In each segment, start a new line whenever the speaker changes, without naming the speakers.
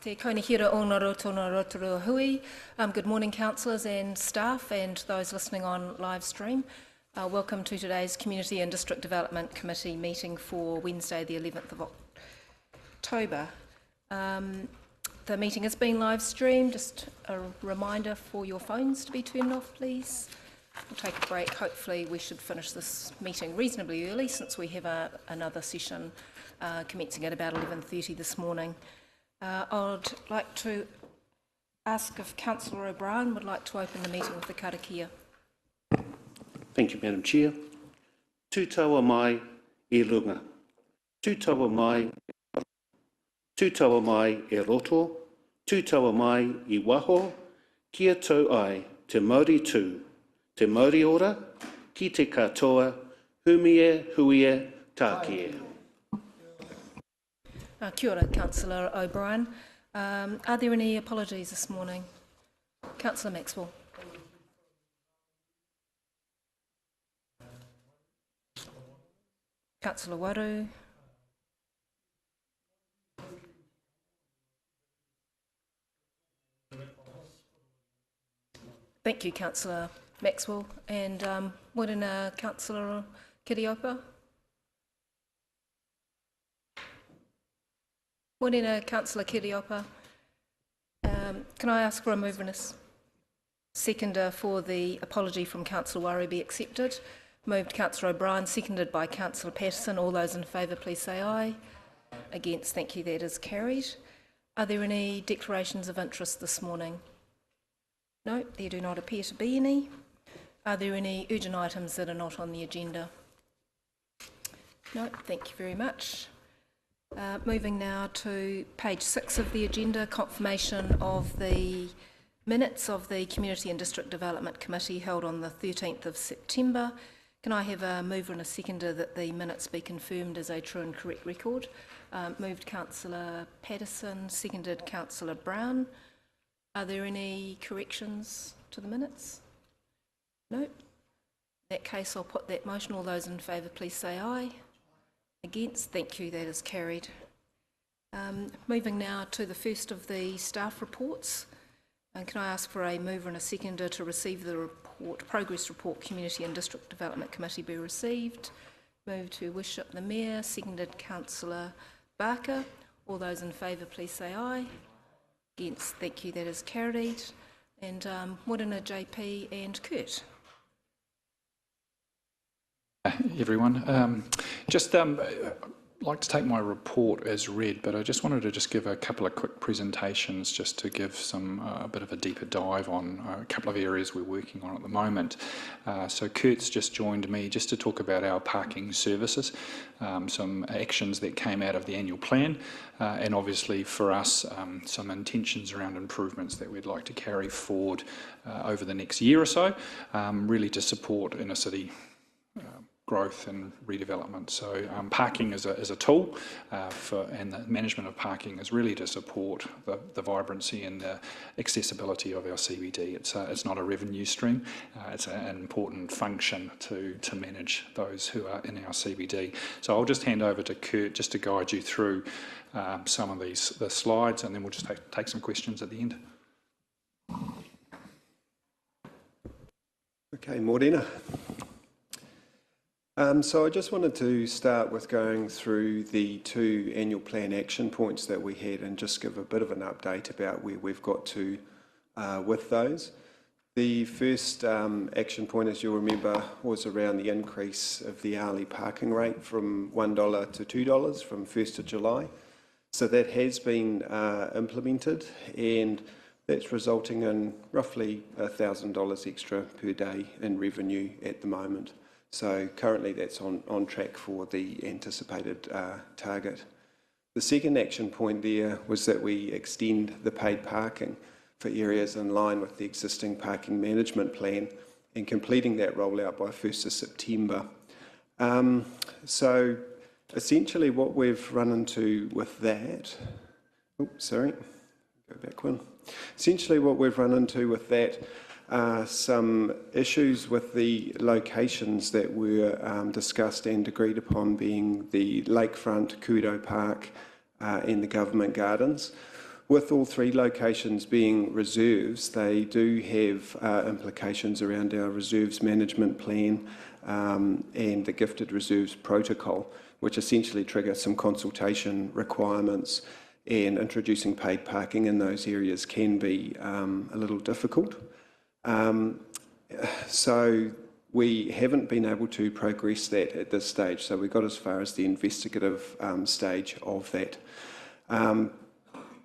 Te kaunihira o Ngaro tōna Rotorua hui. Good morning, councillors and staff and those listening on live stream. Welcome to today's Community and District Development Committee meeting for Wednesday the 11th of October. The meeting has been live streamed. Just a reminder for your phones to be turned off, please. We'll take a break. Hopefully we should finish this meeting reasonably early since we have another session commencing at about 11:30 this morning. I'd like to ask if Councillor O'Brien would like to open the meeting with the karakia.
Thank you, Madam Chair. Tū taua mai e runga. Tū taua mai e roto. Tū taua mai I waho. Kia tau ai te Māori tū. Te Māori ora. Ki te katoa. Humie, huie, tākie.
Kia ora, Councillor O'Brien. Are there any apologies this morning? Councillor Maxwell. Councillor Waru. Thank you, Councillor Maxwell. And Morena, Councillor Kiriopa. Morena, Councillor Kiriopa. Can I ask for a mover and a seconder for the apology from Councillor Waru be accepted? Moved Councillor O'Brien, seconded by Councillor Patterson. All those in favour, please say aye. Against, thank you, that is carried. Are there any declarations of interest this morning? No, there do not appear to be any. Are there any urgent items that are not on the agenda? No, thank you very much. Moving now to page 6 of the agenda, confirmation of the minutes of the Community and District Development Committee held on the 13th of September. Can I have a mover and a seconder that the minutes be confirmed as a true and correct record? Moved Councillor Patterson, seconded Councillor Brown. Are there any corrections to the minutes? No. In that case, I'll put that motion. All those in favour, please say aye. Against, thank you, that is carried. Moving now to the first of the staff reports. Can I ask for a mover and a seconder to receive the report, progress report, Community and District Development Committee be received? Move to worship the Mayor, seconded Councillor Barker. All those in favour, please say aye. Against, thank you, that is carried. And Morena, JP and Kurt.
Everyone, I'd like to take my report as read, but I just wanted to give a couple of quick presentations just to give a bit of a deeper dive on a couple of areas we're working on at the moment. So Kurt's just joined me just to talk about our parking services, some actions that came out of the annual plan, and obviously for us some intentions around improvements that we'd like to carry forward over the next year or so, really to support inner city growth and redevelopment. So parking is a tool and the management of parking is really to support the vibrancy and the accessibility of our CBD. It's not a revenue stream, it's an important function to manage those who are in our CBD. So I'll just hand over to Kurt just to guide you through some of the slides, and then we'll just take some questions at the end.
Okay, Morena. So I just wanted to start with going through the 2 annual plan action points that we had and just give a bit of an update about where we've got to with those. The first action point, as you'll remember, was around the increase of the hourly parking rate from $1 to $2 from 1st of July. So that has been implemented, and that's resulting in roughly $1,000 extra per day in revenue at the moment. So currently that's on track for the anticipated target. The second action point there was that we extend the paid parking for areas in line with the existing parking management plan and completing that rollout by 1st of September. So essentially what we've run into with that, go back one. Essentially what we've run into with that some issues with the locations that were discussed and agreed upon, being the lakefront, Kudo Park and the government gardens. With all three locations being reserves, they do have implications around our reserves management plan and the gifted reserves protocol, which essentially trigger some consultation requirements, and introducing paid parking in those areas can be a little difficult. So we haven't been able to progress that at this stage. So we got as far as the investigative stage of that.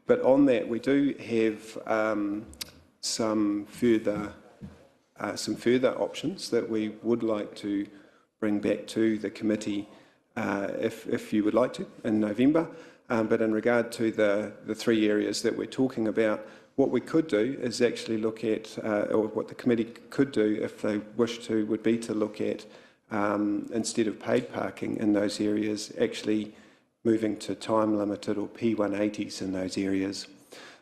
But on that, we do have some further options that we would like to bring back to the committee if you would like to in November. But in regard to the three areas that we're talking about, what we could do is actually look at, or what the committee could do if they wish to, would be to look at, instead of paid parking in those areas, actually moving to time limited or P180s in those areas.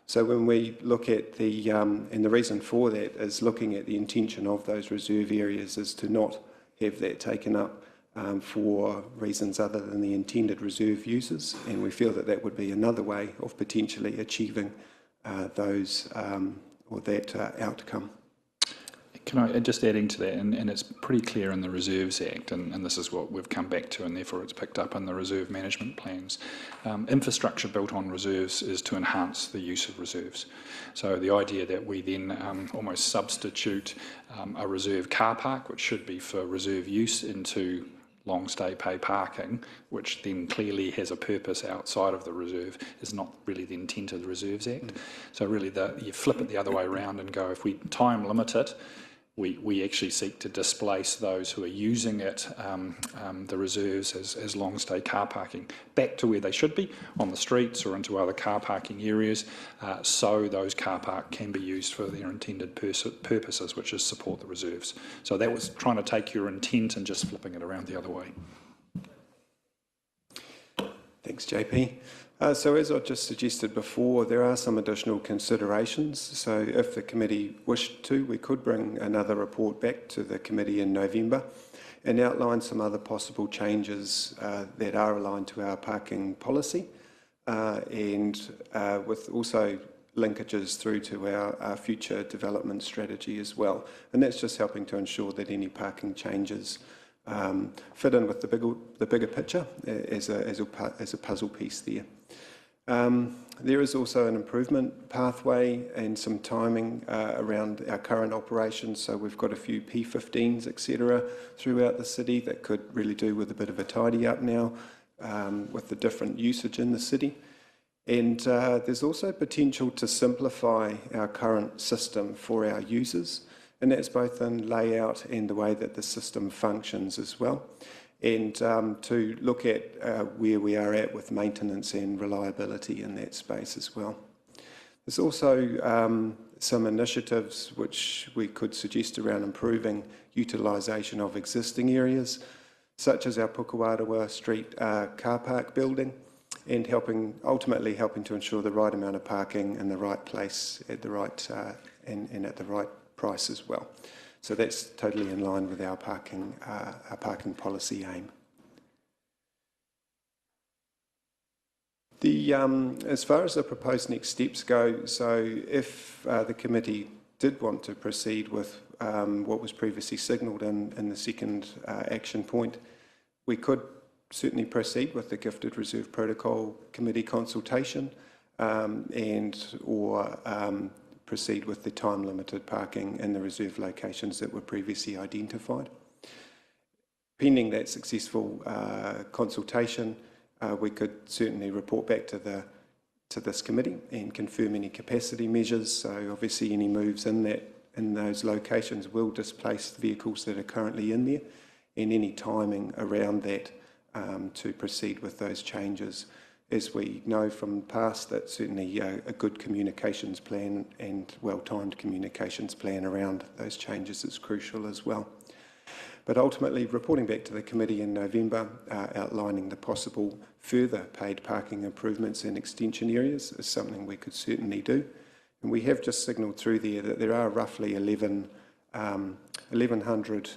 So when we look at the, and the reason for that is looking at the intention of those reserve areas is to not have that taken up for reasons other than the intended reserve uses, and we feel that that would be another way of potentially achieving those or that outcome.
Can I, just adding to that, and it's pretty clear in the Reserves Act, and this is what we've come back to, and therefore it's picked up in the reserve management plans. Infrastructure built on reserves is to enhance the use of reserves. So the idea that we then almost substitute a reserve car park, which should be for reserve use, into long stay pay parking, which then clearly has a purpose outside of the reserve, is not really the intent of the Reserves Act. So really you flip it the other way around and go, if we time limit it, we actually seek to displace those who are using it, the reserves as long stay car parking, back to where they should be, on the streets or into other car parking areas, so those car park can be used for their intended purposes, which is support the reserves. So that was trying to take your intent and just flipping it around the other way.
Thanks, JP. So as I just suggested before, there are some additional considerations. So if the committee wished to, we could bring another report back to the committee in November and outline some other possible changes that are aligned to our parking policy and with also linkages through to our future development strategy as well. And that's just helping to ensure that any parking changes fit in with the bigger picture as a puzzle piece there. There is also an improvement pathway and some timing around our current operations. So we've got a few P15s, etc., throughout the city that could really do with a bit of a tidy up now with the different usage in the city. And there's also potential to simplify our current system for our users, and that's both in layout and the way that the system functions as well. And to look at where we are at with maintenance and reliability in that space as well. There's also some initiatives which we could suggest around improving utilisation of existing areas, such as our Pukawaroa Street car park building, and ultimately helping to ensure the right amount of parking in the right place at the right and at the right price as well. So that's totally in line with our parking policy aim. As far as the proposed next steps go, so if the committee did want to proceed with what was previously signalled in the second action point, we could certainly proceed with the Gifted Reserve Protocol Committee consultation or proceed with the time-limited parking in the reserve locations that were previously identified. Pending that successful consultation, we could certainly report back to this committee and confirm any capacity measures. So obviously any moves in those locations will displace vehicles that are currently in there, and any timing around that to proceed with those changes. As we know from the past, that certainly a good communications plan and well-timed communications plan around those changes is crucial as well. But ultimately, reporting back to the committee in November, outlining the possible further paid parking improvements in extension areas is something we could certainly do. And we have just signalled through there that there are roughly 1,100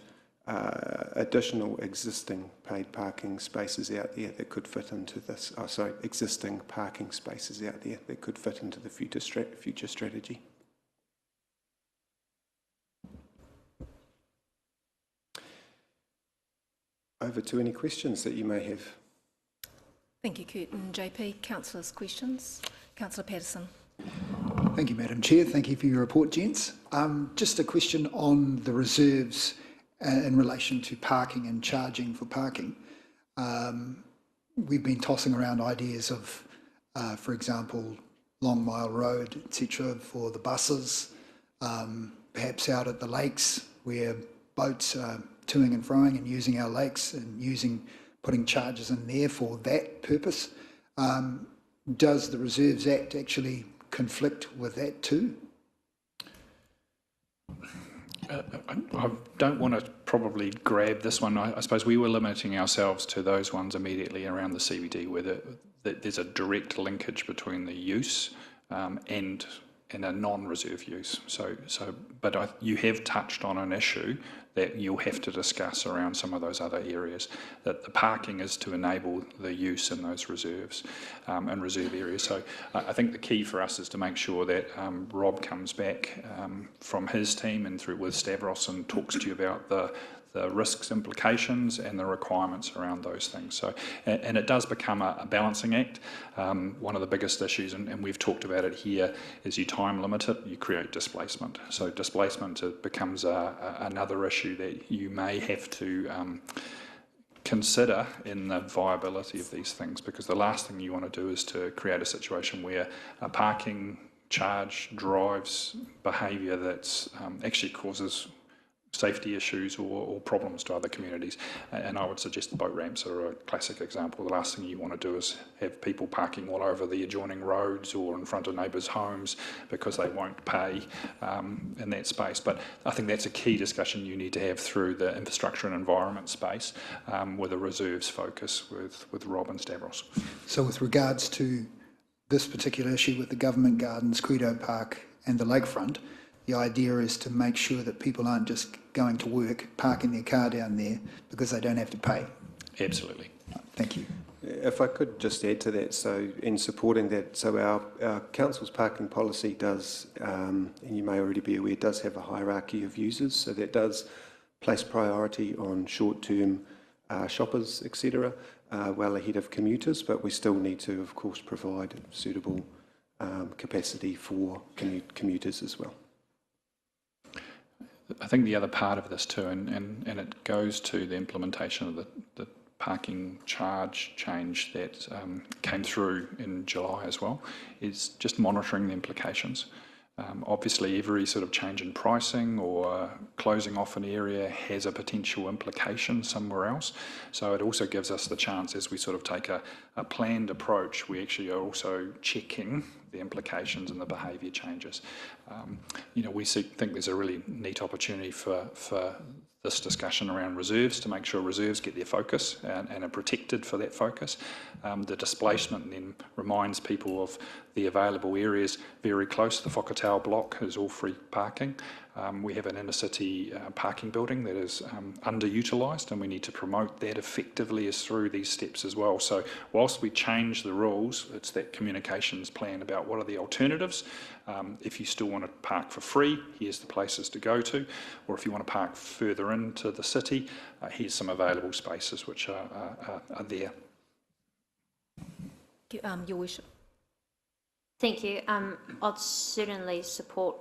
additional existing paid parking spaces out there that could fit into this. Existing parking spaces out there that could fit into the future strategy. Over to any questions that you may have.
Thank you, Kurt and JP. Councillors' questions. Councillor Patterson.
Thank you, Madam Chair. Thank you for your report, gents. Just a question on the reserves in relation to parking and charging for parking. We've been tossing around ideas of, for example, Long Mile Road, etc., for the buses, perhaps out at the lakes where boats are toing and froing and using our lakes and putting charges in there for that purpose. Does the Reserves Act actually conflict with that too?
I don't want to probably grab this one. I suppose we were limiting ourselves to those ones immediately around the CBD where there's a direct linkage between the use and a non-reserve use. But you have touched on an issue that you'll have to discuss around some of those other areas, that the parking is to enable the use in those reserves and reserve areas. So I think the key for us is to make sure that Rob comes back from his team and through with Stavros and talks to you about the risks, implications and the requirements around those things. So, and it does become a balancing act. One of the biggest issues, and we've talked about it here, is you time limit it, you create displacement. So displacement becomes another issue that you may have to consider in the viability of these things, because the last thing you want to do is to create a situation where a parking charge drives behaviour that's actually causes safety issues or problems to other communities. And I would suggest the boat ramps are a classic example. The last thing you want to do is have people parking all over the adjoining roads or in front of neighbours' homes because they won't pay in that space. But I think that's a key discussion you need to have through the infrastructure and environment space with a reserves focus with Rob and Stavros.
So with regards to this particular issue with the Government Gardens, Credo Park and the lakefront, the idea is to make sure that people aren't just going to work, parking their car down there because they don't have to pay.
Absolutely.
Thank you.
If I could just add to that, so in supporting that, so our council's parking policy does, and you may already be aware, does have a hierarchy of users, so that does place priority on short-term shoppers, etc., well ahead of commuters, but we still need to, of course, provide suitable capacity for commuters as well.
I think the other part of this too, and it goes to the implementation of the parking charge change that came through in July as well, is just monitoring the implications. Obviously, every sort of change in pricing or closing off an area has a potential implication somewhere else. So it also gives us the chance, as we sort of take a planned approach, we actually are also checking the implications and the behaviour changes. We think there's a really neat opportunity for this discussion around reserves to make sure reserves get their focus and are protected for that focus. The displacement then reminds people of the available areas very close. The Whakatau block is all free parking. We have an inner city parking building that is underutilised, and we need to promote that effectively as through these steps as well. So whilst we change the rules, it's that communications plan about what are the alternatives. If you still want to park for free, here's the places to go to, or if you want to park further into the city, here's some available spaces which are there.
Your Worship.
Thank you. I'd certainly support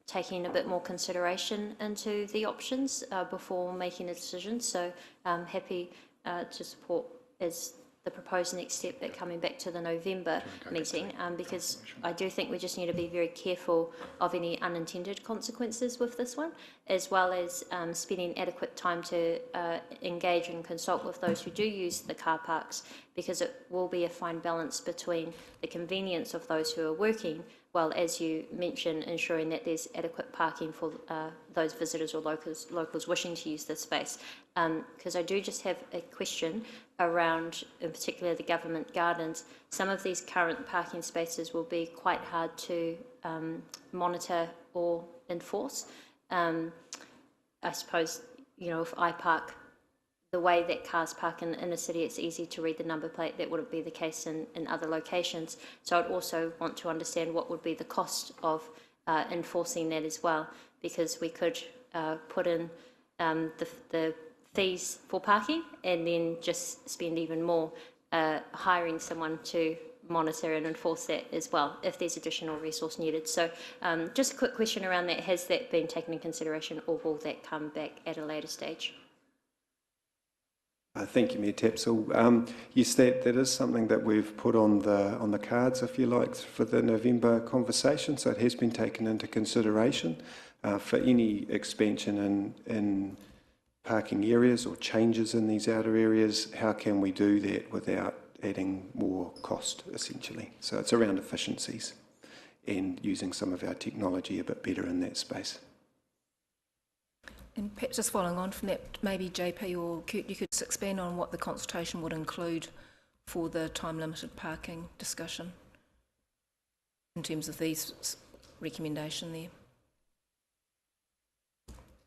taking a bit more consideration into the options before making a decision. So I'm happy to support as the proposed next step at coming back to the November meeting, because I do think we just need to be very careful of any unintended consequences with this one, as well as spending adequate time to engage and consult with those who do use the car parks, because it will be a fine balance between the convenience of those who are working, while, as you mentioned, ensuring that there's adequate parking for those visitors or locals wishing to use this space. Because I do just have a question around, in particular, the Government Gardens. Some of these current parking spaces will be quite hard to monitor or enforce. I suppose if I park the way that cars park in the inner city, it's easy to read the number plate. That wouldn't be the case in other locations. So I'd also want to understand what would be the cost of enforcing that as well, because we could put in the fees for parking and then just spend even more hiring someone to monitor and enforce that as well if there's additional resource needed. So just a quick question around that. Has that been taken in consideration, or will that come back at a later stage?
Thank you, Mayor Tapsell. Yes, that is something that we've put on the cards, if you like, for the November conversation. So it has been taken into consideration for any expansion in parking areas or changes in these outer areas. How can we do that without adding more cost, essentially? So it's around efficiencies and using some of our technology a bit better in that space.
And perhaps just following on from that, maybe JP or Kurt, you could just expand on what the consultation would include for the time-limited parking discussion in terms of these recommendation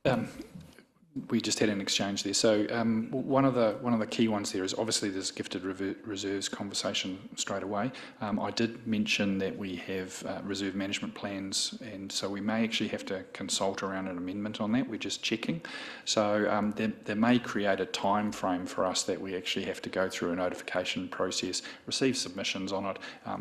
there.
We just had an exchange there. So one of the key ones there is obviously this gifted reserves conversation straight away. I did mention that we have reserve management plans, and so we may actually have to consult around an amendment on that. We're just checking. So there may create a time frame for us that we actually have to go through a notification process, receive submissions on it,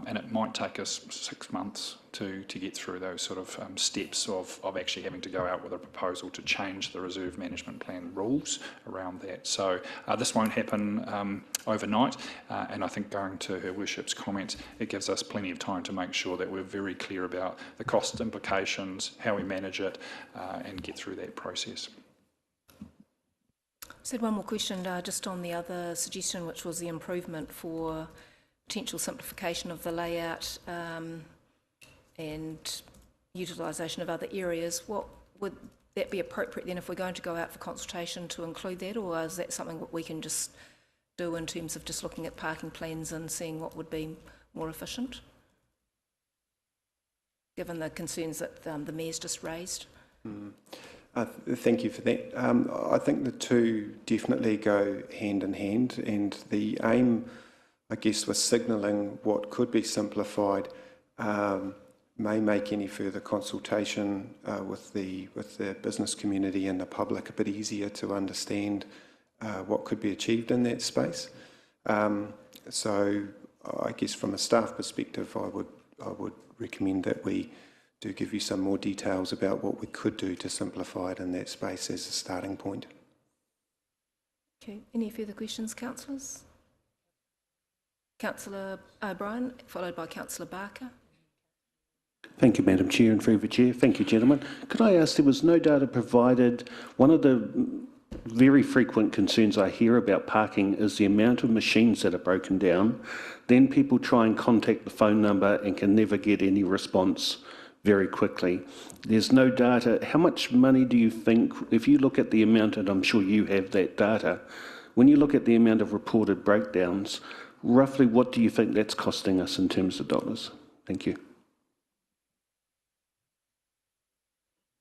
and it might take us 6 months to get through those sort of steps of actually having to go out with a proposal to change the reserve management plan rules around that. So this won't happen overnight, and I think going to Her Worship's comments, it gives us plenty of time to make sure that we're very clear about the cost implications, how we manage it, and get through that process.
I said one more question just on the other suggestion, which was the improvement for potential simplification of the layout and utilisation of other areas. What would that be appropriate then if we're going to go out for consultation to include that, or is that something that we can just do in terms of just looking at parking plans and seeing what would be more efficient, given the concerns that the Mayor's just raised?
Thank you for that. I think the two definitely go hand in hand, and the aim, I guess, with signalling what could be simplified may make any further consultation with the business community and the public a bit easier to understand what could be achieved in that space. So I guess from a staff perspective, I would recommend that we do give you some more details about what we could do to simplify it in that space as a starting point.
Okay, any further questions, councillors? Councillor O'Brien, followed by Councillor Barker.
Thank you, Madam Chair and through the Chair. Thank you, gentlemen. Could I ask, there was no data provided. One of the very frequent concerns I hear about parking is the amount of machines that are broken down. Then people try and contact the phone number and can never get any response very quickly. There's no data. How much money do you think, if you look at the amount, and I'm sure you have that data, when you look at the amount of reported breakdowns, roughly what do you think that's costing us in terms of dollars? Thank you.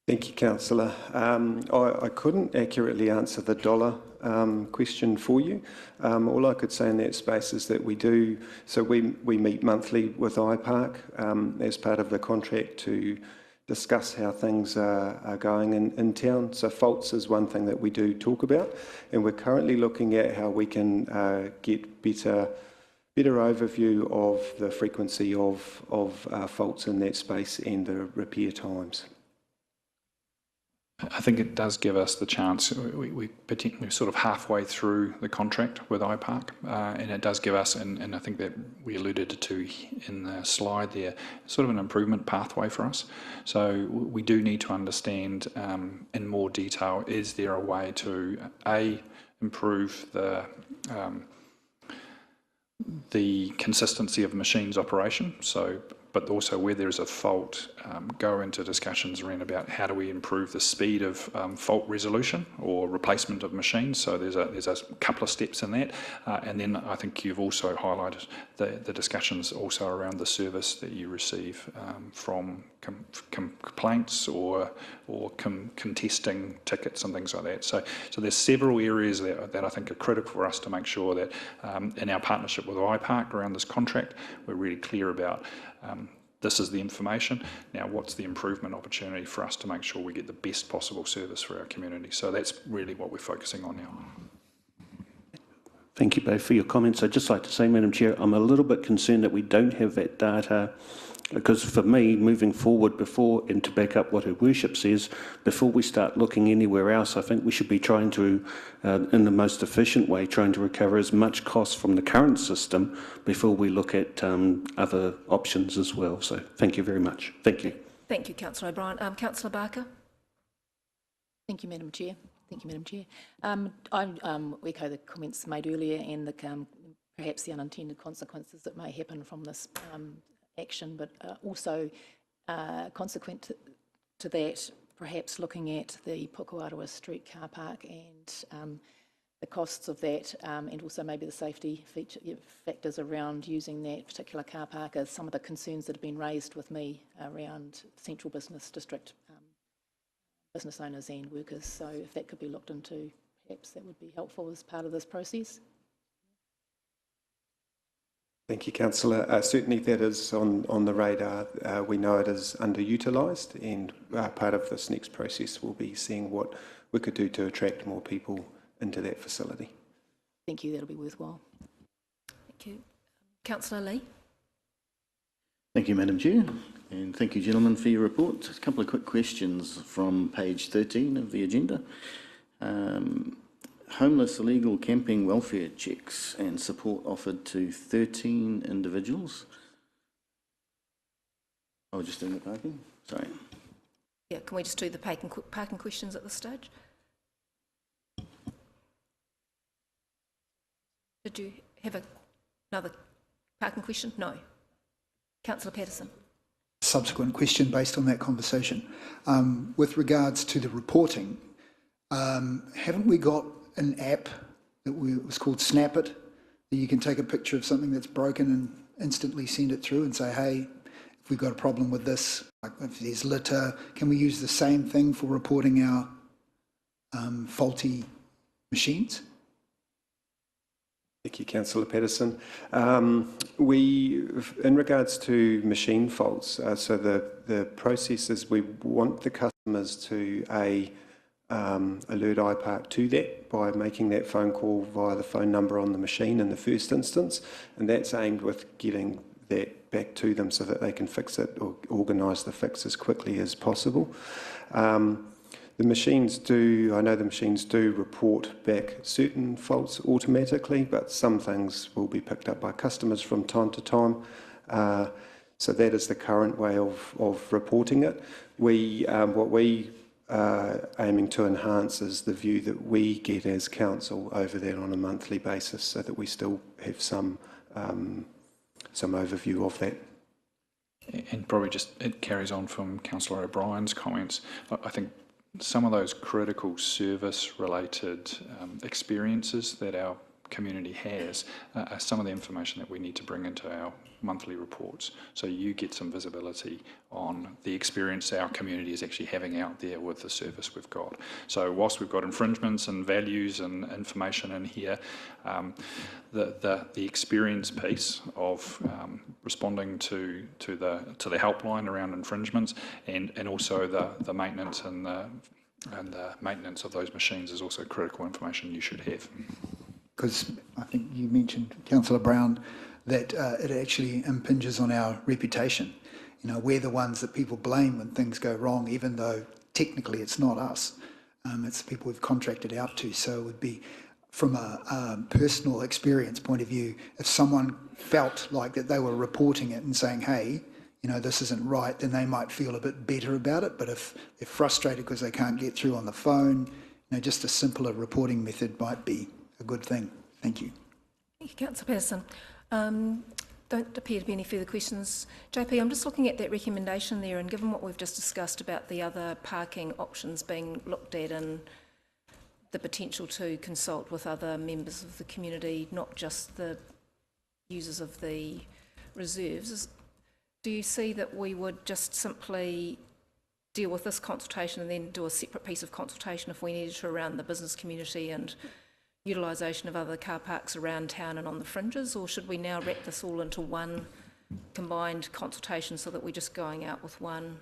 Thank you, Councillor. I couldn't accurately answer the dollar question for you. All I could say in that space is that we meet monthly with iPark as part of the contract to discuss how things are going in town. So faults is one thing that we do talk about, and we're currently looking at how we can get better overview of the frequency of faults in that space and the repair times.
I think it does give us the chance. We're sort of halfway through the contract with iPark, and it does give us, and I think that we alluded to in the slide there, sort of an improvement pathway for us. So we do need to understand in more detail, is there a way to improve the consistency of machines operation, so but also where there's a fault, go into discussions around about how do we improve the speed of fault resolution or replacement of machines. So there's a couple of steps in that, and then I think you've also highlighted the discussions also around the service that you receive from complaints or contesting tickets and things like that. So there's several areas that I think are critical for us to make sure that in our partnership with iPark around this contract, we're really clear about this is the information. Now, what's the improvement opportunity for us to make sure we get the best possible service for our community? So that's really what we're focusing on now.
Thank you both for your comments. I'd just like to say, Madam Chair, I'm a little bit concerned that we don't have that data, because for me, moving forward before, and to back up what Her Worship says, before we start looking anywhere else, I think we should be trying to, in the most efficient way, trying to recover as much cost from the current system before we look at other options as well. So thank you very much. Thank you.
Thank you, Councillor O'Brien. Councillor Barker?
Thank you, Madam Chair. Thank you, Madam Chair. I echo the comments made earlier and the, perhaps the unintended consequences that may happen from this action, but also consequent to that, perhaps looking at the Pukuatua Street car park and the costs of that, and also maybe the safety factors around using that particular car park, are some of the concerns that have been raised with me around Central Business District business owners and workers. So if that could be looked into, perhaps that would be helpful as part of this process.
Thank you, Councillor. Certainly that is on the radar. We know it is underutilised, and part of this next process will be seeing what we could do to attract more people into that facility.
Thank you, that'll be worthwhile.
Thank you. Councillor Lee?
Thank you, Madam Chair, and thank you, gentlemen, for your report. Just a couple of quick questions from page 13 of the agenda. Homeless illegal camping welfare checks and support offered to 13 individuals. I was just doing the parking, sorry.
Yeah, can we just do the parking questions at this stage? Did you have another parking question? No. Councillor Patterson.
Subsequent question based on that conversation. With regards to the reporting, haven't we got an app that was called Snap It, that you can take a picture of something that's broken and instantly send it through and say, hey, if we've got a problem with this, like if there's litter, can we use the same thing for reporting our faulty machines?
Thank you, Councillor Patterson. In regards to machine faults, so the process is we want the customers to alert iPark to that by making that phone call via the phone number on the machine in the first instance, and that's aimed with getting that back to them so that they can fix it or organise the fix as quickly as possible. I know the machines do report back certain faults automatically, but some things will be picked up by customers from time to time. So that is the current way of reporting it. What we are aiming to enhance is the view that we get as council over that on a monthly basis, so that we still have some overview of that.
And probably just, it carries on from Councillor O'Brien's comments. I think some of those critical service-related experiences that our community has are some of the information that we need to bring into our monthly reports, so you get some visibility on the experience our community is actually having out there with the service we've got. So whilst we've got infringements and values and information in here, the experience piece of responding to the helpline around infringements and also the maintenance and the maintenance of those machines is also critical information you should have.
Because I think you mentioned, Councillor Brown, that it actually impinges on our reputation. You know, we're the ones that people blame when things go wrong, even though technically it's not us. It's the people we've contracted out to. So it would be, from a personal experience point of view, if someone felt like that they were reporting it and saying, hey, you know, this isn't right, then they might feel a bit better about it. But if they're frustrated because they can't get through on the phone, you know, just a simpler reporting method might be a good thing. Thank you.
Thank you, Councillor Patterson. Don't appear to be any further questions. JP, I'm just looking at that recommendation there, and given what we've just discussed about the other parking options being looked at and the potential to consult with other members of the community, not just the users of the reserves, do you see that we would just simply deal with this consultation and then do a separate piece of consultation if we needed to around the business community and utilisation of other car parks around town and on the fringes, or should we now wrap this all into one combined consultation so that we're just going out with one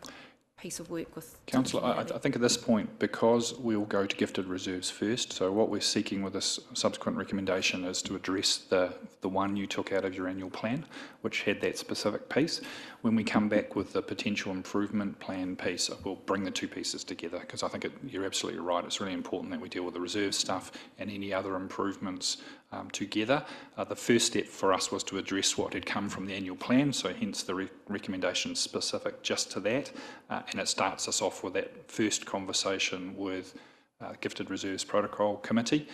piece of work with
Councillor, I think at this point, because we'll go to gifted reserves first, so what we're seeking with this subsequent recommendation is to address the one you took out of your annual plan, which had that specific piece. When we come back with the potential improvement plan piece, we'll bring the two pieces together, because I think you're absolutely right. It's really important that we deal with the reserve stuff and any other improvements together. The first step for us was to address what had come from the annual plan, so hence the recommendation specific just to that, and it starts us off with that first conversation with Gifted Reserves Protocol Committee.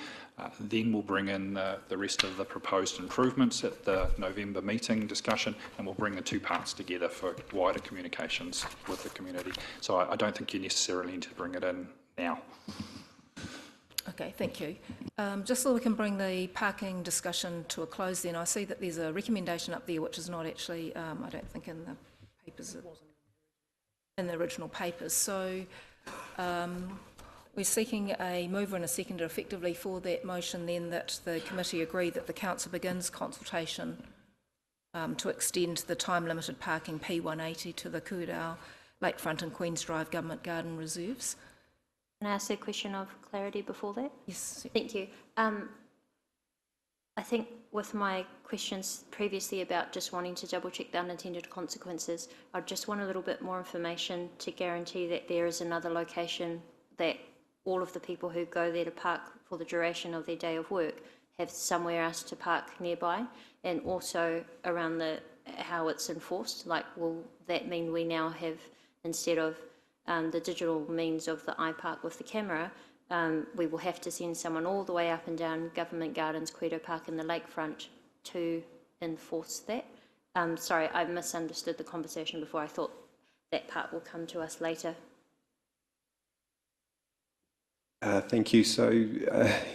Then we'll bring in the rest of the proposed improvements at the November meeting discussion, and we'll bring the two parts together for wider communications with the community. So I don't think you necessarily need to bring it in now.
Okay, thank you. Just so we can bring the parking discussion to a close then, I see that there's a recommendation up there which is not actually, I don't think in the papers, in the original papers. So we're seeking a mover and a seconder effectively for that motion then, that the committee agree that the council begins consultation to extend the time-limited parking P180 to the Kuradao, Lakefront and Queens Drive Government Garden Reserves.
Can I ask a question of clarity before that?
Yes.
Thank you. I think with my questions previously about just wanting to double check the unintended consequences, I just want a little bit more information to guarantee that there is another location that all of the people who go there to park for the duration of their day of work have somewhere else to park nearby, and also around how it's enforced. Like, will that mean we now have, instead of the digital means of the iPark with the camera, we will have to send someone all the way up and down Government Gardens, Quedo Park and the lakefront to enforce that? Sorry, I misunderstood the conversation before. I thought that part will come to us later.
Thank you. So,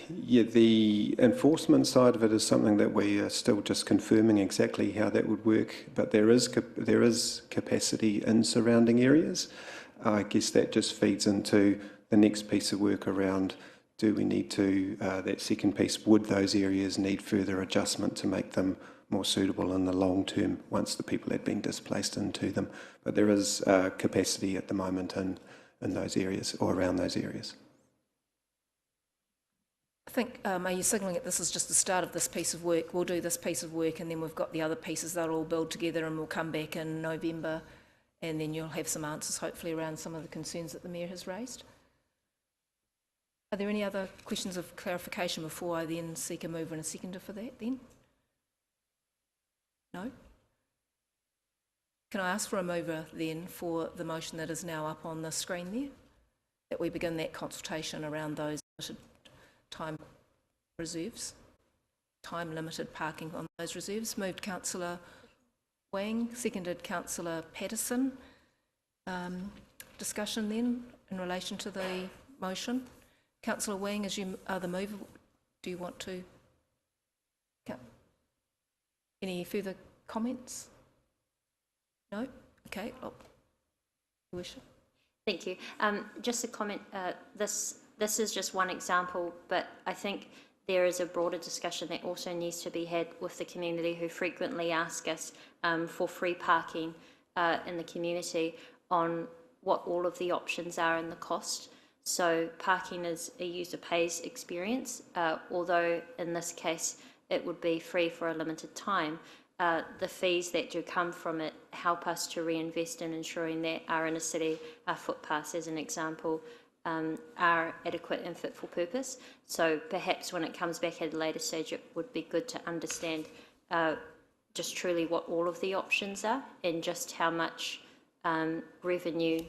yeah, the enforcement side of it is something that we are still just confirming exactly how that would work, but there is capacity in surrounding areas. I guess that just feeds into the next piece of work around, do we need to, that second piece, would those areas need further adjustment to make them more suitable in the long term once the people had been displaced into them? But there is capacity at the moment in those areas or around those areas.
I think, are you signalling that this is just the start of this piece of work? We'll do this piece of work and then we've got the other pieces that all build together, and we'll come back in November and then you'll have some answers hopefully around some of the concerns that the Mayor has raised. Are there any other questions of clarification before I then seek a mover and a seconder for that then? No? Can I ask for a mover then for the motion that is now up on the screen there? That we begin that consultation around those limited time reserves, time-limited parking on those reserves. Moved Councillor Wang, seconded Councillor Patterson. Discussion then in relation to the motion. Councillor Wang, as you are the mover, do you want to? Any further comments? No? Okay. Oh. You wish?
Thank you. Just a comment. This is just one example, but I think there is a broader discussion that also needs to be had with the community who frequently ask us for free parking in the community on what all of the options are and the cost. So parking is a user pays experience, although in this case it would be free for a limited time. The fees that do come from it help us to reinvest in ensuring that our inner city, our footpaths as an example, are adequate and fit for purpose. So perhaps when it comes back at a later stage, it would be good to understand just truly what all of the options are and just how much revenue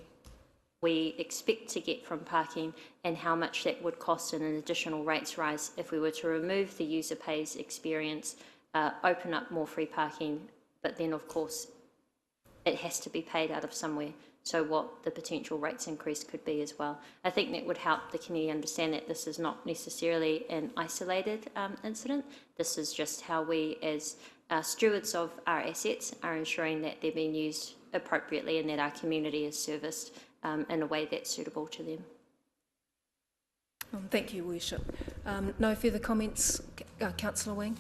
we expect to get from parking and how much that would cost in an additional rates rise if we were to remove the user pays experience, open up more free parking, but then of course it has to be paid out of somewhere. So what the potential rates increase could be as well. I think that would help the community understand that this is not necessarily an isolated incident. This is just how we, as stewards of our assets, are ensuring that they're being used appropriately and that our community is serviced in a way that's suitable to them.
Thank you, Worship. No further comments, Councillor Wing?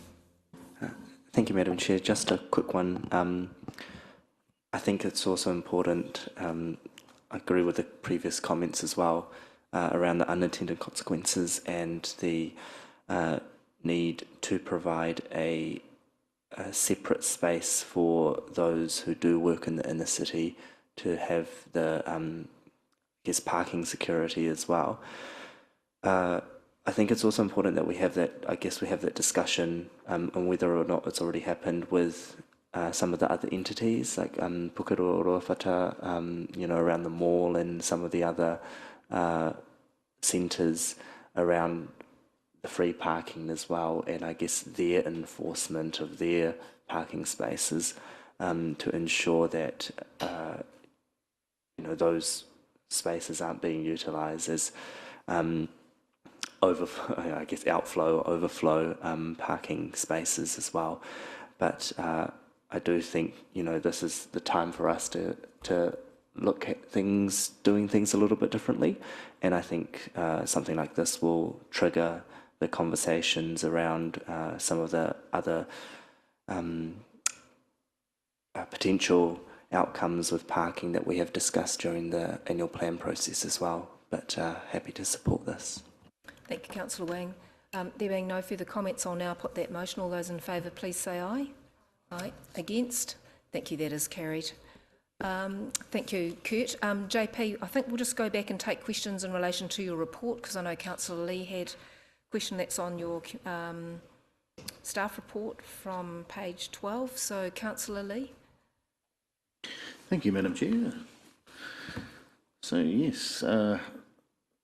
Thank you, Madam Chair. Just a quick one. I think it's also important, I agree with the previous comments as well, around the unintended consequences and the need to provide a separate space for those who do work in the inner city to have the, parking security as well. I think it's also important that we have that discussion on whether or not it's already happened with some of the other entities like Pukeroa Whata, around the mall and some of the other centres around the free parking as well, and I guess their enforcement of their parking spaces to ensure that those spaces aren't being utilised as overflow parking spaces as well. But I do think this is the time for us to look at doing things a little bit differently, and I think something like this will trigger the conversations around some of the other potential outcomes with parking that we have discussed during the annual plan process as well. But happy to support this.
Thank you, Councillor Wang. There being no further comments, I'll now put that motion. All those in favour, please say aye. Aye. Against? Thank you, that is carried. Thank you, Kurt. JP, I think we'll just go back and take questions in relation to your report, because I know Councillor Lee had a question that's on your staff report from page 12. So, Councillor Lee.
Thank you, Madam Chair. So, yes,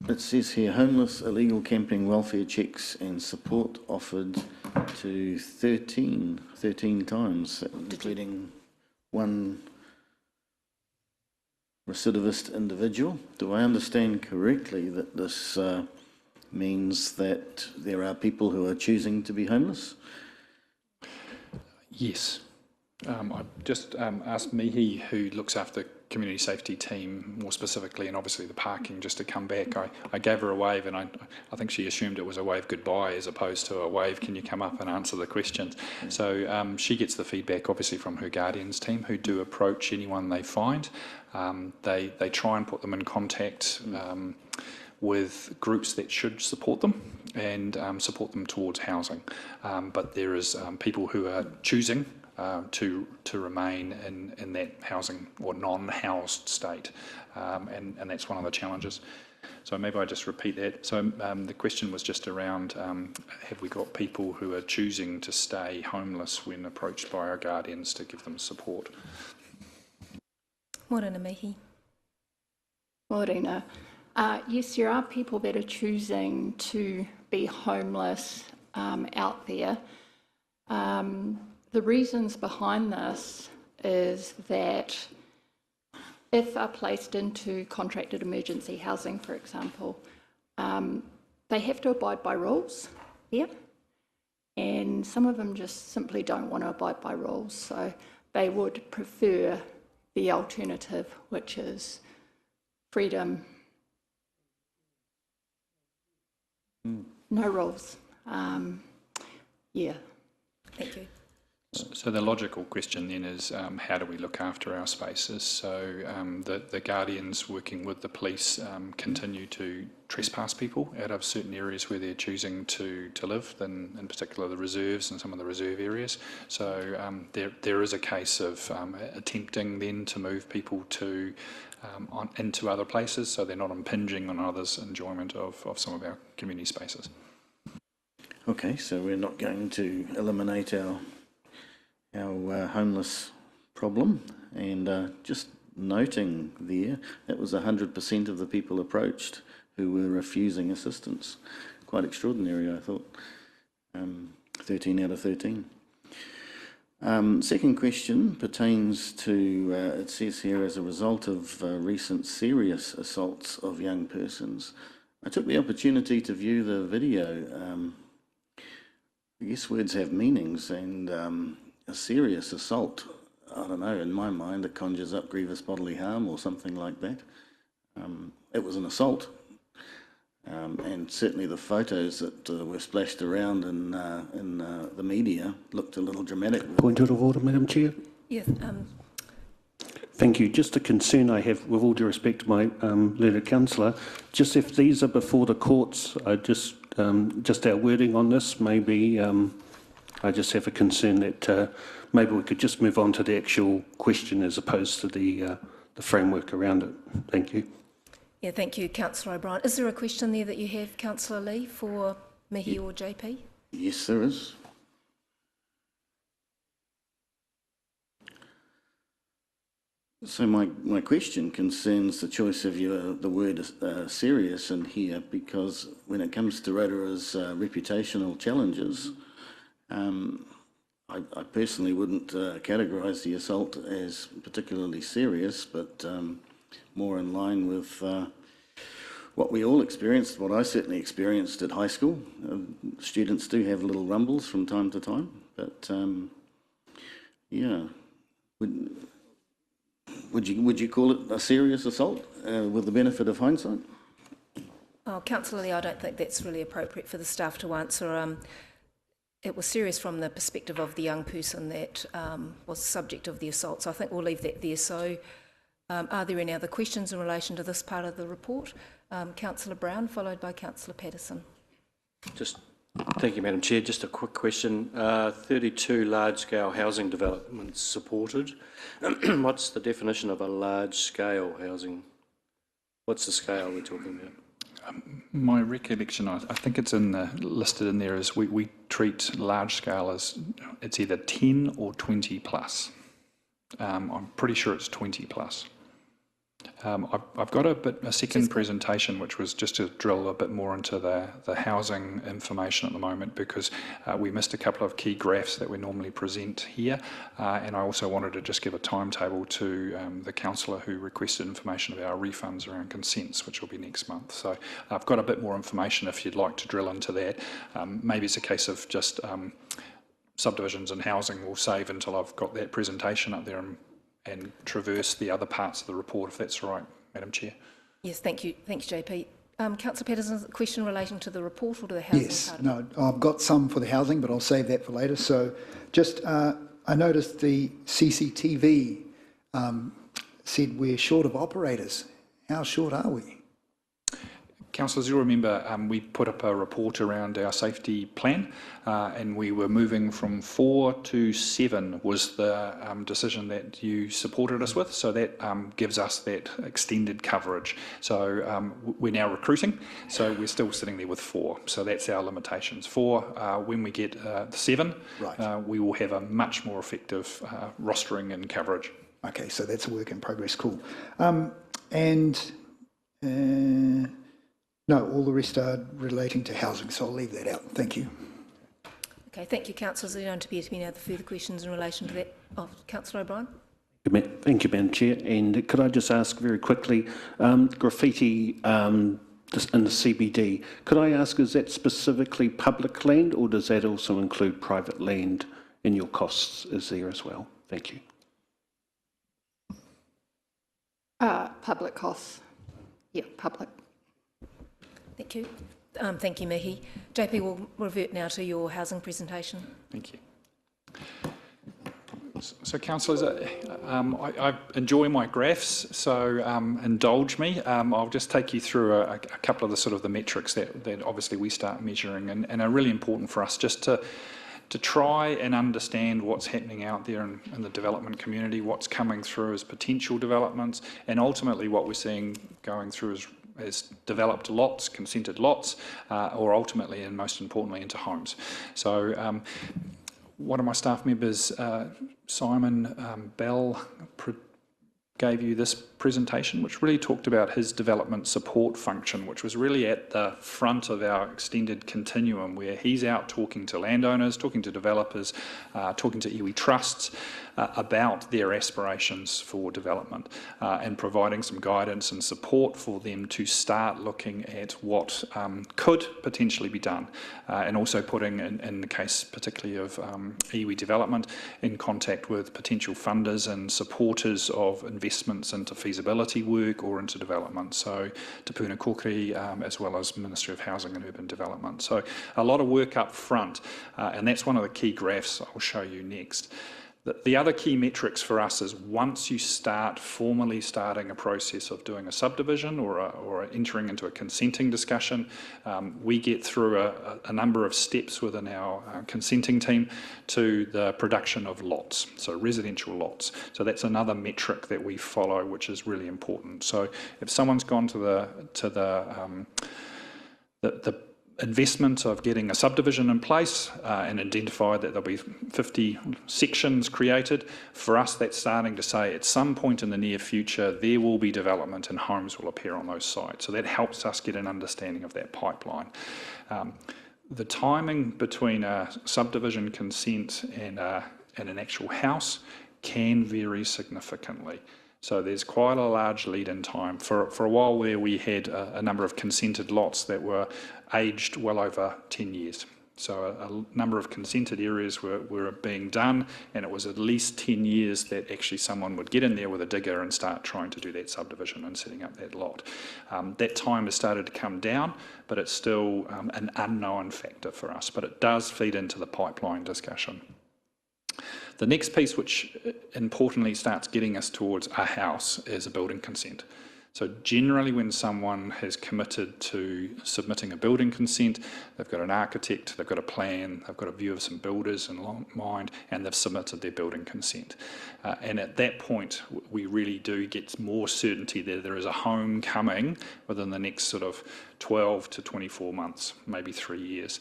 it says here, homeless illegal camping welfare checks and support offered to 13 times, including one recidivist individual. Do I understand correctly that this means that there are people who are choosing to be homeless?
Yes. I just asked Mihi, who looks after the community safety team more specifically, and obviously the parking, just to come back. I gave her a wave, and I think she assumed it was a wave goodbye as opposed to a wave, can you come up and answer the questions? So she gets the feedback obviously from her Guardians team, who do approach anyone they find. They try and put them in contact with groups that should support them and support them towards housing. But there is people who are choosing to remain in that housing or non-housed state, and that's one of the challenges. So maybe I just repeat that. So the question was just around, have we got people who are choosing to stay homeless when approached by our guardians to give them support?
Morena Mihi.
Morena. Yes, there are people that are choosing to be homeless out there. The reasons behind this is that if are placed into contracted emergency housing, for example, they have to abide by rules there, and some of them just simply don't want to abide by rules, so they would prefer the alternative, which is freedom, no rules. Yeah.
Thank you.
So the logical question then is, how do we look after our spaces? So the Guardians working with the police continue to trespass people out of certain areas where they're choosing to live, in particular the reserves and some of the reserve areas. So there is a case of attempting then to move people into other places so they're not impinging on others' enjoyment of some of our community spaces.
Okay, so we're not going to eliminate our homeless problem, and just noting there, that was 100% of the people approached who were refusing assistance. Quite extraordinary, I thought. 13 out of 13. Second question pertains to, it says here, as a result of recent serious assaults of young persons. I took the opportunity to view the video. I guess words have meanings, and a serious assault, I don't know, in my mind it conjures up grievous bodily harm or something like that. It was an assault. And certainly the photos that were splashed around in the media looked a little dramatic.
Point of order, Madam Chair.
Yes,
Thank you. Just a concern I have, with all due respect to my learned councillor, just if these are before the courts, I just our wording on this, maybe I just have a concern that maybe we could just move on to the actual question as opposed to the framework around it. Thank you.
yeah, thank you, Councillor O'Brien. Is there a question there that you have, Councillor Lee, for Mihi or JP?
Yes, there is. So my question concerns the choice of the word serious in here, because when it comes to Rotorua's reputational challenges, I personally wouldn't categorise the assault as particularly serious, but more in line with what we all experienced, what I certainly experienced at high school. Students do have little rumbles from time to time, but yeah. Would you call it a serious assault with the benefit of hindsight?
Oh, Councillor Lee, I don't think that's really appropriate for the staff to answer. It was serious from the perspective of the young person that was the subject of the assault, so I think we'll leave that there. So are there any other questions in relation to this part of the report? Councillor Brown, followed by Councillor Patterson.
Thank you, Madam Chair. Just a quick question. 32 large-scale housing developments supported. What's the definition of a large-scale housing? What's the scale we're talking about?
My recollection, I think it's listed in there, is we treat large-scale as it's either 10 or 20 plus. I'm pretty sure it's 20 plus. I've got a second presentation, which was just to drill a bit more into the housing information at the moment, because we missed a couple of key graphs that we normally present here, and I also wanted to just give a timetable to the councillor who requested information about our refunds around consents, which will be next month. So I've got a bit more information if you'd like to drill into that. Maybe it's a case of just subdivisions and housing will save until I've got that presentation up there and traverse the other parts of the report, if that's all right, Madam Chair.
Yes, thank you. Thanks, JP. Councillor Patterson, a question relating to the report or to the housing part?
No, I've got some for the housing, but I'll save that for later. So just, I noticed the CCTV said we're short of operators. How short are we?
Councillors, you'll remember we put up a report around our safety plan, and we were moving from 4 to 7 was the decision that you supported us with. So that gives us that extended coverage. So we're now recruiting, so we're still sitting there with 4. So that's our limitations. 4, when we get 7, right, we will have a much more effective rostering and coverage.
Okay, so that's a work in progress. Cool. No, all the rest are relating to housing, so I'll leave that out. Thank you.
Okay, thank you, councillors. There don't appear to be any other further questions in relation to that. Oh, Councillor O'Brien.
Thank you, Madam Chair. And could I just ask very quickly, graffiti in the CBD, could I ask, is that specifically public land, or does that also include private land in your costs? Is there as well? Thank you.
Public costs. Yeah, public.
Thank you. Thank you, Mihi. JP, will revert now to your housing presentation.
Thank you. So, councillors, I enjoy my graphs, so indulge me. I'll just take you through a couple of the sort of the metrics that obviously we start measuring and are really important for us just to try and understand what's happening out there in the development community, what's coming through as potential developments, and ultimately what we're seeing going through as developed lots, consented lots, or ultimately and most importantly into homes. So one of my staff members, Simon Bell, gave you this presentation, which really talked about his development support function, which was really at the front of our extended continuum, where he's out talking to landowners, talking to developers, talking to iwi trusts about their aspirations for development, and providing some guidance and support for them to start looking at what could potentially be done, and also putting, in the case particularly of iwi development, in contact with potential funders and supporters of investments into feasibility work or into development. So Te Puna Kōkiri, as well as Ministry of Housing and Urban Development. So a lot of work up front, and that's one of the key graphs I'll show you next. The other key metrics for us is once you start formally starting a process of doing a subdivision or entering into a consenting discussion, we get through a number of steps within our consenting team to the production of lots, so residential lots. So that's another metric that we follow, which is really important. So if someone's gone to the investment of getting a subdivision in place and identified that there'll be 50 sections created, for us that's starting to say at some point in the near future there will be development and homes will appear on those sites. So that helps us get an understanding of that pipeline. The timing between a subdivision consent and an actual house can vary significantly. So there's quite a large lead-in time. For a while there, we had a number of consented lots that were aged well over 10 years. So a number of consented areas were being done, and it was at least 10 years that actually someone would get in there with a digger and start trying to do that subdivision and setting up that lot. That time has started to come down, but it's still an unknown factor for us, but it does feed into the pipeline discussion. The next piece, which importantly starts getting us towards a house, is a building consent. So generally when someone has committed to submitting a building consent, they've got an architect, they've got a plan, they've got a view of some builders in mind, and they've submitted their building consent. And at that point, we really do get more certainty that there is a home coming within the next sort of 12 to 24 months, maybe 3 years.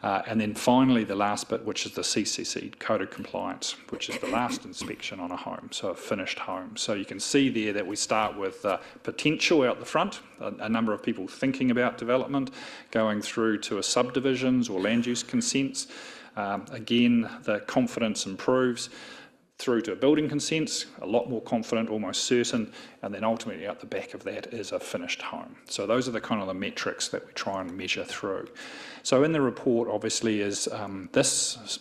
And then finally, the last bit, which is the CCC, Code of Compliance, which is the last inspection on a home, so a finished home. So you can see there that we start with potential out the front, a number of people thinking about development, going through to a subdivisions or land use consents. Again, the confidence improves through to building consents, a lot more confident, almost certain, and then ultimately out the back of that is a finished home. So those are the kind of the metrics that we try and measure through. So in the report obviously is this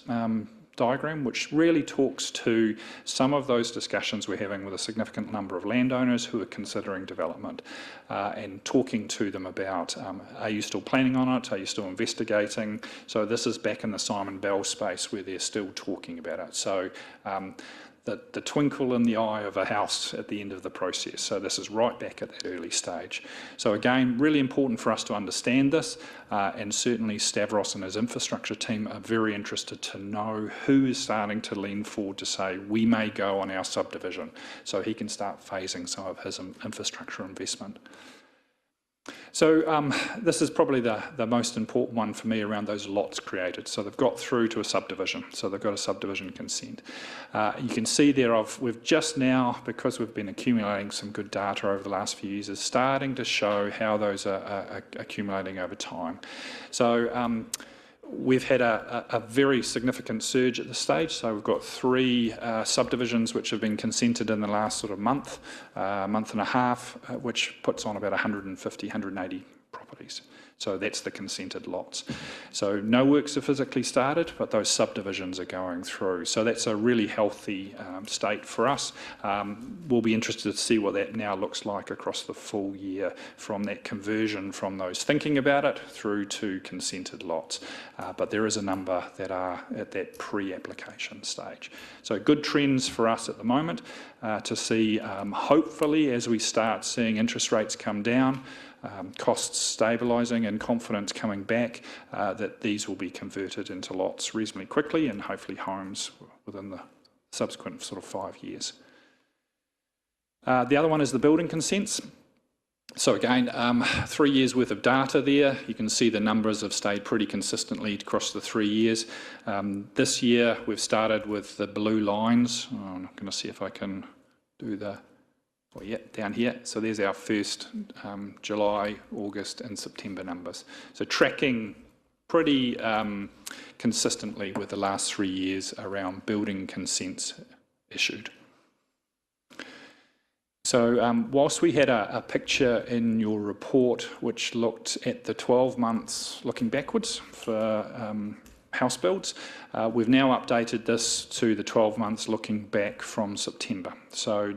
diagram, which really talks to some of those discussions we're having with a significant number of landowners who are considering development, and talking to them about, are you still planning on it? Are you still investigating? So this is back in the Simon Bell space where they're still talking about it. So the twinkle in the eye of a house at the end of the process. So this is right back at that early stage. So again, really important for us to understand this, and certainly Stavros and his infrastructure team are very interested to know who is starting to lean forward to say, we may go on our subdivision, so he can start phasing some of his infrastructure investment. So this is probably the most important one for me around those lots created. So they've got through to a subdivision, so they've got a subdivision consent. You can see there we've just now, because we've been accumulating some good data over the last few years, is starting to show how those are accumulating over time. So we've had a very significant surge at this stage. So we've got 3 subdivisions which have been consented in the last sort of month and a half, which puts on about 150, 180 properties. So that's the consented lots. So no works are physically started, but those subdivisions are going through. So that's a really healthy state for us. We'll be interested to see what that now looks like across the full year from that conversion from those thinking about it through to consented lots. But there is a number that are at that pre-application stage. So good trends for us at the moment to see, hopefully, as we start seeing interest rates come down, costs stabilising and confidence coming back, that these will be converted into lots reasonably quickly and hopefully homes within the subsequent sort of 5 years. The other one is the building consents. So again, 3 years worth of data there. You can see the numbers have stayed pretty consistently across the 3 years. This year we've started with the blue lines. I'm going to see if I can do the Well, yeah, down here. So there's our first July, August and September numbers. So tracking pretty consistently with the last 3 years around building consents issued. So whilst we had a picture in your report which looked at the 12 months looking backwards for house builds, we've now updated this to the 12 months looking back from September. So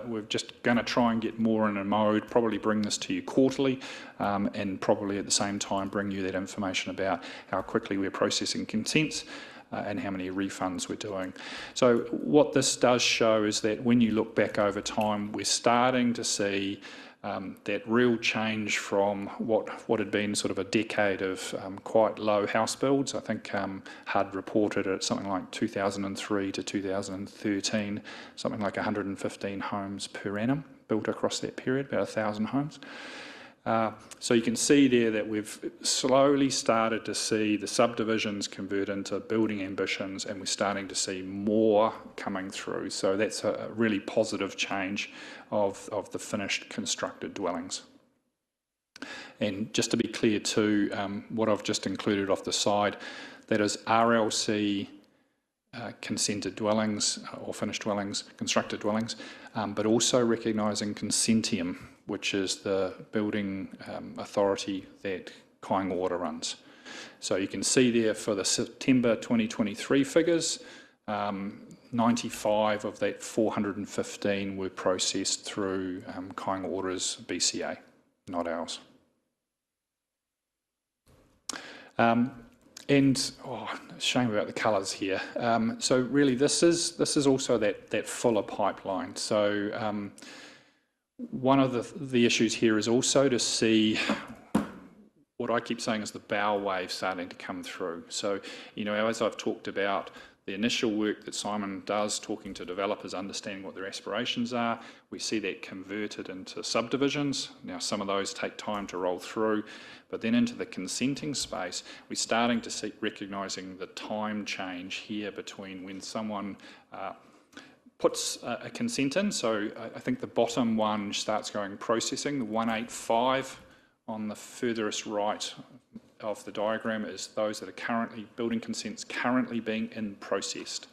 we're just going to try and get more in a mode, probably bring this to you quarterly, and probably at the same time bring you that information about how quickly we're processing consents and how many refunds we're doing. So what this does show is that when you look back over time, we're starting to see that real change from what had been sort of a decade of quite low house builds. I think HUD reported at something like 2003 to 2013, something like 115 homes per annum built across that period, about 1,000 homes. So you can see there that we've slowly started to see the subdivisions convert into building ambitions, and we're starting to see more coming through. So that's a really positive change of the finished constructed dwellings. And just to be clear too, what I've just included off the side, that is RLC consented dwellings or finished dwellings, constructed dwellings, but also recognising consentium, which is the building authority that Kāinga Water runs. So you can see there for the September 2023 figures, 95 of that 415 were processed through Kāinga Water's BCA, not ours. And shame about the colours here. So really, this is also that fuller pipeline. So one of the issues here is also to see what I keep saying is the bow wave starting to come through. So, you know, as I've talked about, the initial work that Simon does, talking to developers, understanding what their aspirations are, we see that converted into subdivisions. Now, some of those take time to roll through, but then into the consenting space, we're starting to see, recognising the time change here between when someone puts a consent in. So I think the bottom one starts going processing, the 185 on the furthest right of the diagram is those that are currently, building consents currently being processed.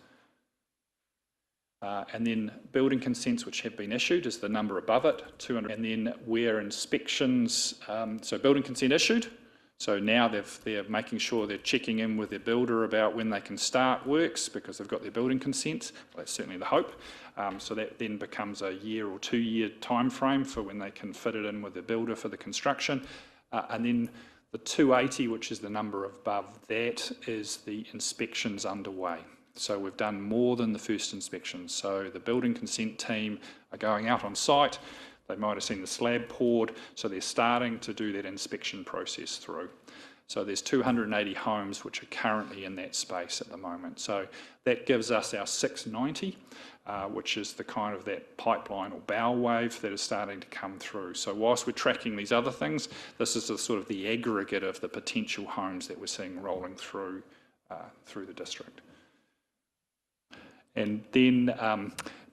And then building consents which have been issued is the number above it, 200. And then where inspections, so building consent issued, so now they're making sure they're checking in with their builder about when they can start works because they've got their building consent. Well, that's certainly the hope. So that then becomes a year or 2 year time frame for when they can fit it in with the builder for the construction. And then the 280, which is the number above that, is the inspections underway. So we've done more than the first inspection. So the building consent team are going out on site. They might have seen the slab poured, so they're starting to do that inspection process through. So there's 280 homes which are currently in that space at the moment. So that gives us our 690, which is the kind of that pipeline or bow wave that is starting to come through. So whilst we're tracking these other things, this is the sort of the aggregate of the potential homes that we're seeing rolling through the district. And then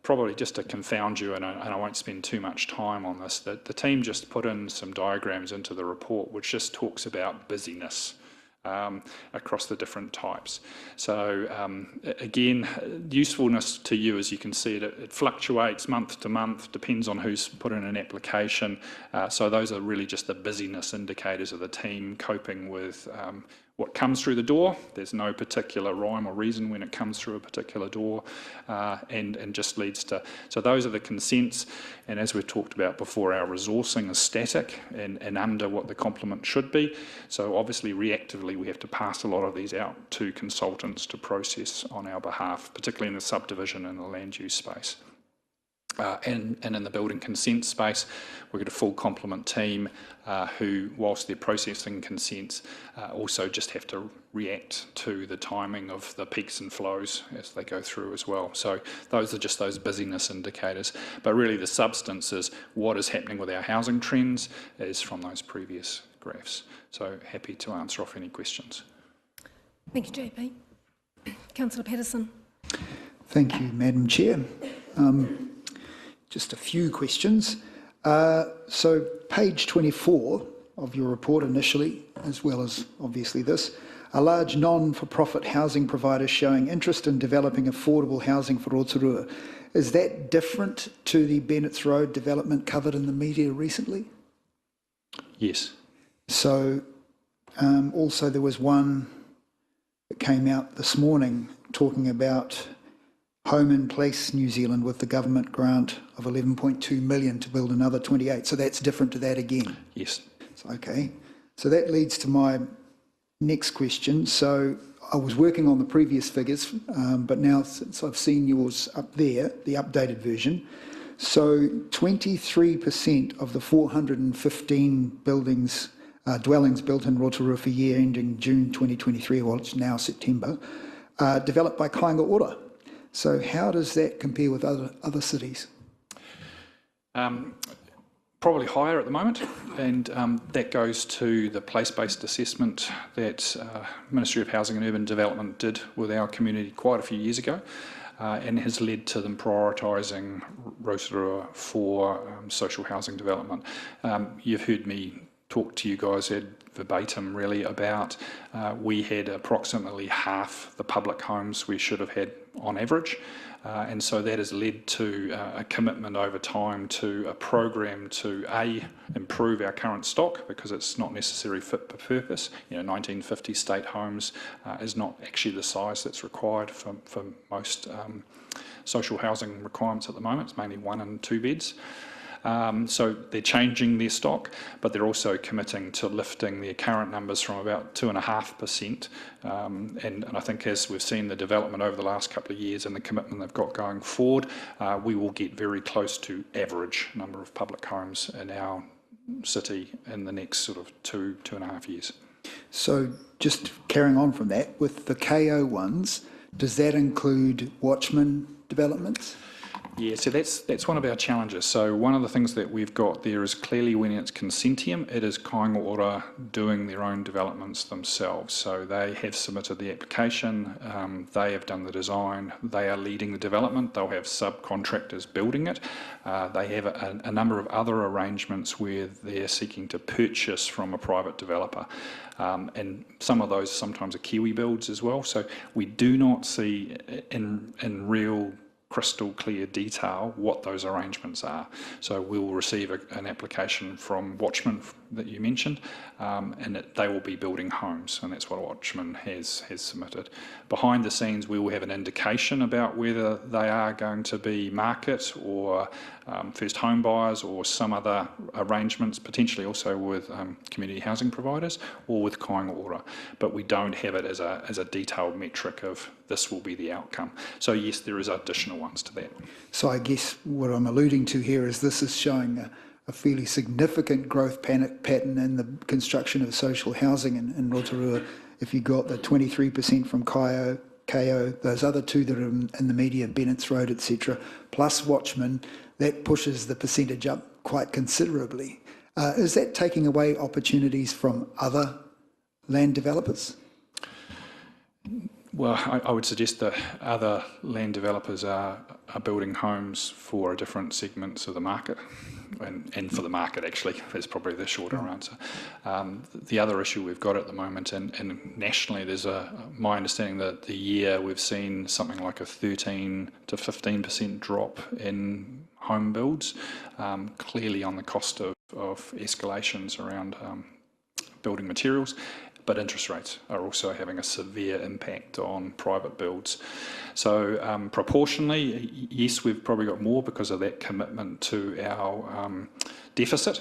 probably just to confound you, and I won't spend too much time on this, the team just put in some diagrams into the report which just talks about busyness across the different types. So again, usefulness to you, as you can see, it fluctuates month to month, depends on who's put in an application. So those are really just the busyness indicators of the team coping with what comes through the door. There's no particular rhyme or reason when it comes through a particular door, and just leads to, so those are the consents. And as we've talked about before, our resourcing is static and under what the complement should be. So obviously reactively we have to pass a lot of these out to consultants to process on our behalf, particularly in the subdivision and the land use space. And in the building consent space, we've got a full complement team who, whilst they're processing consents, also just have to react to the timing of the peaks and flows as they go through as well. So those are just those busyness indicators. But really the substance is what is happening with our housing trends is from those previous graphs. So happy to answer off any questions.
Thank you, JP. Councillor Patterson.
Thank you, Madam Chair. just a few questions. So page 24 of your report initially, as well as obviously this, a large non-for-profit housing provider showing interest in developing affordable housing for Rotorua. Is that different to the Bennett's Road development covered in the media recently?
Yes.
So also there was one that came out this morning talking about Home in Place New Zealand with the government grant of 11.2 million to build another 28. So that's different to that again?
Yes.
Okay. So that leads to my next question. So I was working on the previous figures, but now since I've seen yours up there, the updated version, so 23% of the 415 buildings, dwellings built in Rotorua for year ending June 2023, well it's now September, developed by Kāinga Ora. So how does that compare with other cities?
Probably higher at the moment, and that goes to the place-based assessment that Ministry of Housing and Urban Development did with our community quite a few years ago, and has led to them prioritising Rotorua for social housing development. You've heard me talk to you guys ad verbatim really about we had approximately half the public homes we should have had on average. And so that has led to a commitment over time to a program to improve our current stock, because it's not necessarily fit for purpose. 1950 state homes is not actually the size that's required for most social housing requirements at the moment. It's mainly 1 and 2 beds. So they're changing their stock, but they're also committing to lifting their current numbers from about 2.5%. And I think as we've seen the development over the last couple of years and the commitment they've got going forward, we will get very close to average number of public homes in our city in the next sort of 2.5 years.
So just carrying on from that, with the KO ones, does that include Watchman developments?
Yeah, so that's one of our challenges. So one of the things that we've got there is clearly when it's consentium, it is Kāinga Ora doing their own developments themselves. So they have submitted the application, they have done the design, they are leading the development, they'll have subcontractors building it. They have a number of other arrangements where they're seeking to purchase from a private developer. And some of those sometimes are Kiwi builds as well. So we do not see in real crystal clear detail what those arrangements are. So we will receive an application from Watchman that you mentioned, and they will be building homes, and that's what Watchman has submitted. Behind the scenes, we will have an indication about whether they are going to be market or first home buyers or some other arrangements, potentially also with community housing providers or with Kāinga Ora. But we don't have it as a detailed metric of this will be the outcome. So yes, there is additional ones to that.
So I guess what I'm alluding to here is this is showing a fairly significant growth pattern in the construction of social housing in Rotorua. If you got the 23% from KO, those other two that are in the media, Bennett's Road, etc., plus Watchman, that pushes the percentage up quite considerably. Is that taking away opportunities from other land developers?
Well, I would suggest that other land developers are building homes for different segments of the market, and for the market actually is probably the shorter answer. The other issue we've got at the moment, and nationally, there's my understanding that the year we've seen something like a 13 to 15% drop in home builds, clearly on the cost of escalations around building materials. But interest rates are also having a severe impact on private builds. So proportionally, yes, we've probably got more because of that commitment to our deficit.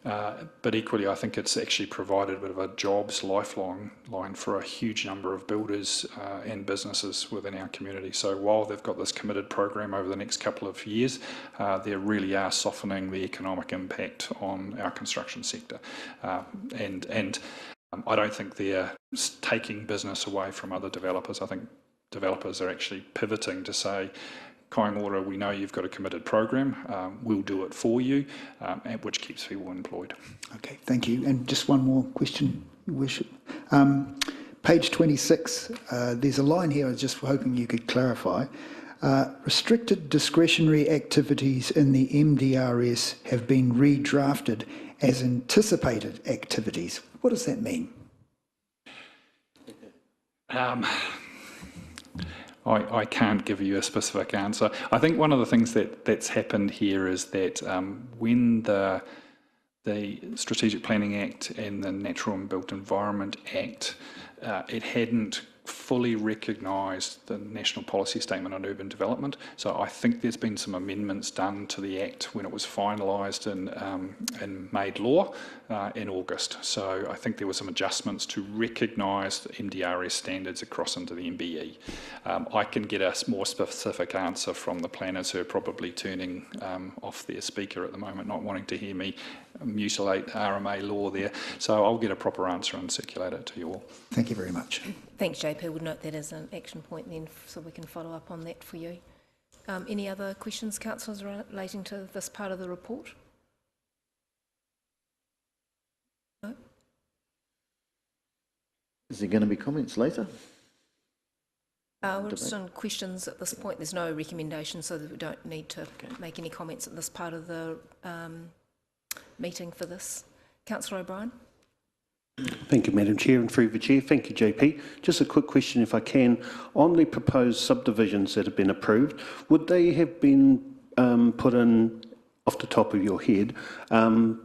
But equally, I think it's actually provided a bit of a jobs lifeline for a huge number of builders and businesses within our community. So while they've got this committed program over the next couple of years, they really are softening the economic impact on our construction sector. And I don't think they're taking business away from other developers. I think developers are actually pivoting to say, Kāinga Ora, we know you've got a committed program, we'll do it for you, which keeps people employed.
Okay, thank you. And just one more question, Your Worship. Page 26, there's a line here I was just hoping you could clarify. Restricted discretionary activities in the MDRS have been redrafted as anticipated activities. What does that mean?
I can't give you a specific answer. I think one of the things that's happened here is that when the Strategic Planning Act and the Natural and Built Environment Act, it hadn't fully recognised the National Policy Statement on Urban Development. So I think there's been some amendments done to the Act when it was finalised and made law in August. So I think there were some adjustments to recognise the MDRS standards across into the MBE. I can get a more specific answer from the planners who are probably turning off their speaker at the moment, not wanting to hear me mutilate RMA law there. So I'll get a proper answer and circulate it to you all.
Thank you very much.
Thanks, JP. We'll note that as an action point then, so we can follow up on that for you. Any other questions, councillors, relating to this part of the report? No?
Is there going to be comments later?
We're just on questions at this point. There's no recommendation, so that we don't need to make any comments at this part of the meeting for this. Councillor O'Brien.
Thank you, Madam Chair, and through the Chair. Thank you, JP. Just a quick question, if I can. On the proposed subdivisions that have been approved, would they have been put in, off the top of your head,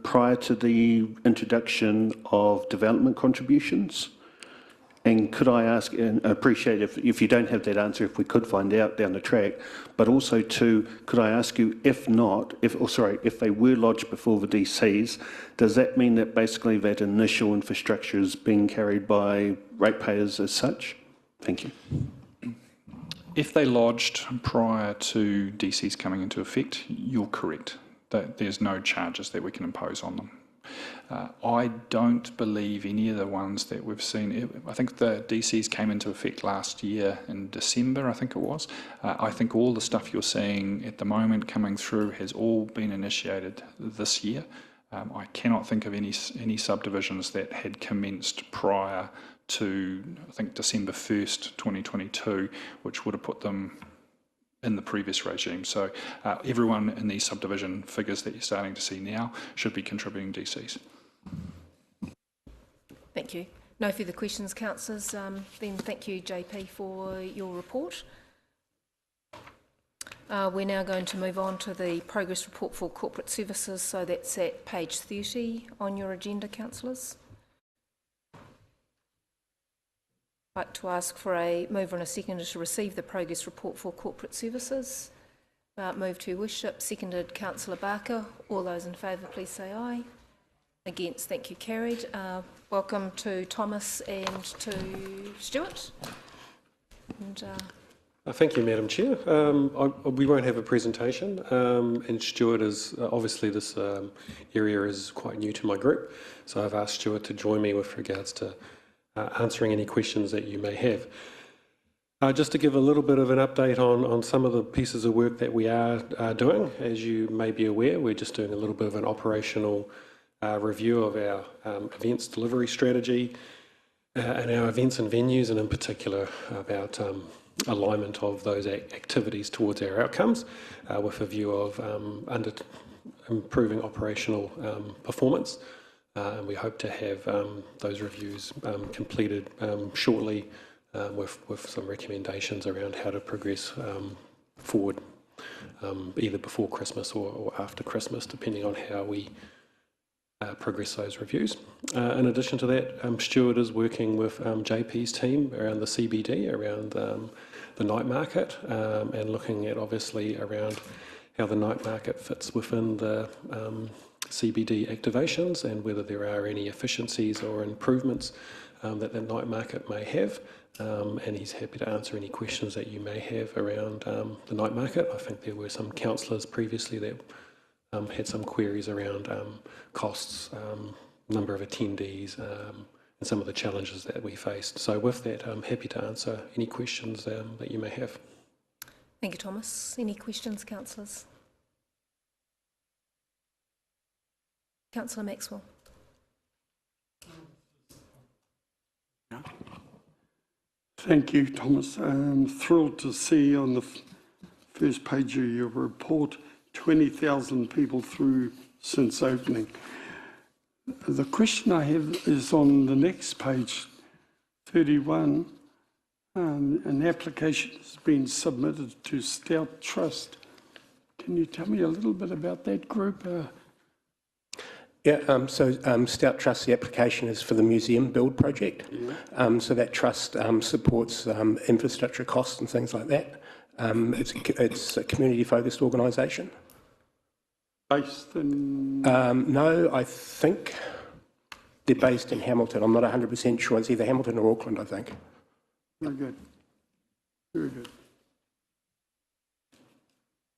prior to the introduction of development contributions? And could I ask, and I appreciate if you don't have that answer, if we could find out down the track, but also too, could I ask you, if not, if they were lodged before the DCs, does that mean that basically that initial infrastructure is being carried by ratepayers as such? Thank you.
If they lodged prior to DCs coming into effect, you're correct. There's no charges that we can impose on them. I don't believe any of the ones that we've seen. I think the DCs came into effect last year in December, I think it was. I think all the stuff you're seeing at the moment coming through has all been initiated this year. I cannot think of any subdivisions that had commenced prior to, I think, December 1st, 2022, which would have put them in the previous regime. So everyone in these subdivision figures that you're starting to see now should be contributing DCs.
Thank you. No further questions, councillors. Then thank you, JP, for your report. We're now going to move on to the progress report for corporate services. So that's at page 30 on your agenda, councillors. I'd like to ask for a mover and a seconder to receive the progress report for corporate services. Move to worship, seconded Councillor Barker. All those in favour, please say aye. Against, thank you, carried. Welcome to Thomas and to Stuart. And,
thank you, Madam Chair. We won't have a presentation, and Stuart is, obviously this area is quite new to my group, so I've asked Stuart to join me with regards to answering any questions that you may have. Just to give a little bit of an update on some of the pieces of work that we are doing. As you may be aware, we're just doing a little bit of an operational review of our events delivery strategy and our events and venues, and in particular about alignment of those activities towards our outcomes with a view of improving operational performance. And we hope to have those reviews completed shortly with some recommendations around how to progress forward, either before Christmas or after Christmas, depending on how we progress those reviews. In addition to that, Stuart is working with JP's team around the CBD, around the night market, and looking at obviously around how the night market fits within the CBD activations and whether there are any efficiencies or improvements that the night market may have. And he's happy to answer any questions that you may have around the night market. I think there were some councillors previously that had some queries around costs, number of attendees, and some of the challenges that we faced. So with that, I'm happy to answer any questions that you may have.
thank you, Thomas. Any questions, councillors? Councillor Maxwell.
Thank you, Thomas. I'm thrilled to see on the first page of your report, 20,000 people through since opening. The question I have is on the next page, 31. An application has been submitted to Stout Trust. Can you tell me a little bit about that group?
Stout Trust, the application is for the museum build project. Yeah. So that trust supports infrastructure costs and things like that. It's a community-focused organisation.
Based in...
No, I think they're based in Hamilton. I'm not 100% sure. It's either Hamilton or Auckland, I think.
Very good. Very good.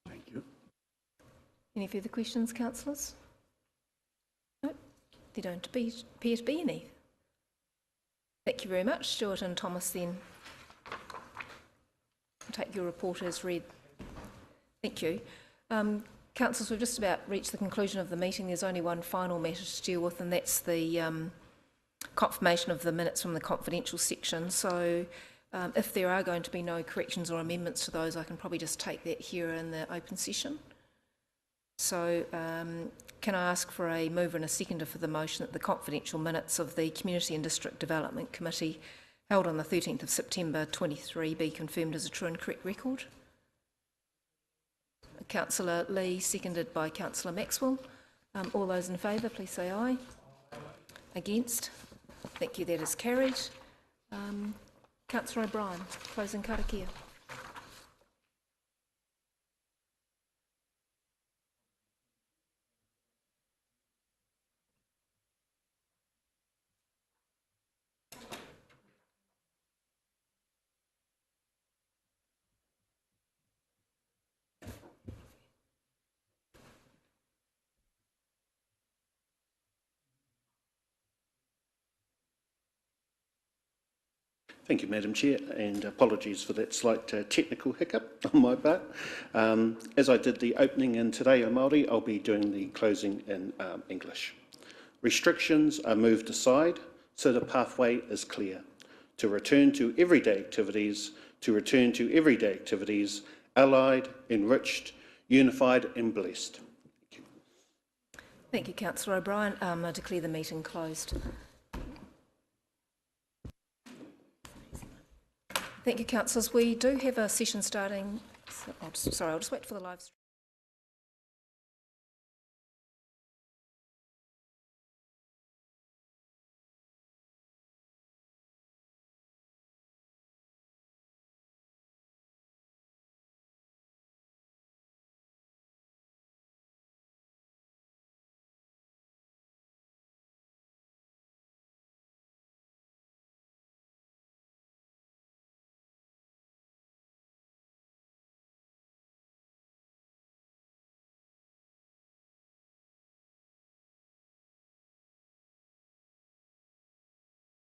Thank you.
Any further questions, councillors? No, there don't appear to be any. Thank you very much. Stuart and Thomas, then. I'll take your report as read. Thank you. Councillors, we've just about reached the conclusion of the meeting. There's only one final matter to deal with, and that's the confirmation of the minutes from the confidential section. So if there are going to be no corrections or amendments to those, I can probably just take that here in the open session. So can I ask for a mover and a seconder for the motion that the confidential minutes of the Community and District Development Committee held on the 13th of September 23 be confirmed as a true and correct record? Councillor Lee, seconded by Councillor Maxwell. All those in favour, please say aye. Against? Thank you, that is carried. Councillor O'Brien, closing karakia.
Thank you, Madam Chair, and apologies for that slight technical hiccup on my part. As I did the opening in Te Reo Māori, I'll be doing the closing in English. Restrictions are moved aside, so the pathway is clear. To return to everyday activities, allied, enriched, unified and blessed. Thank you.
Thank you, Councillor O'Brien. I declare the meeting closed. Thank you, councillors. We do have a session starting. I'll just wait for the live stream.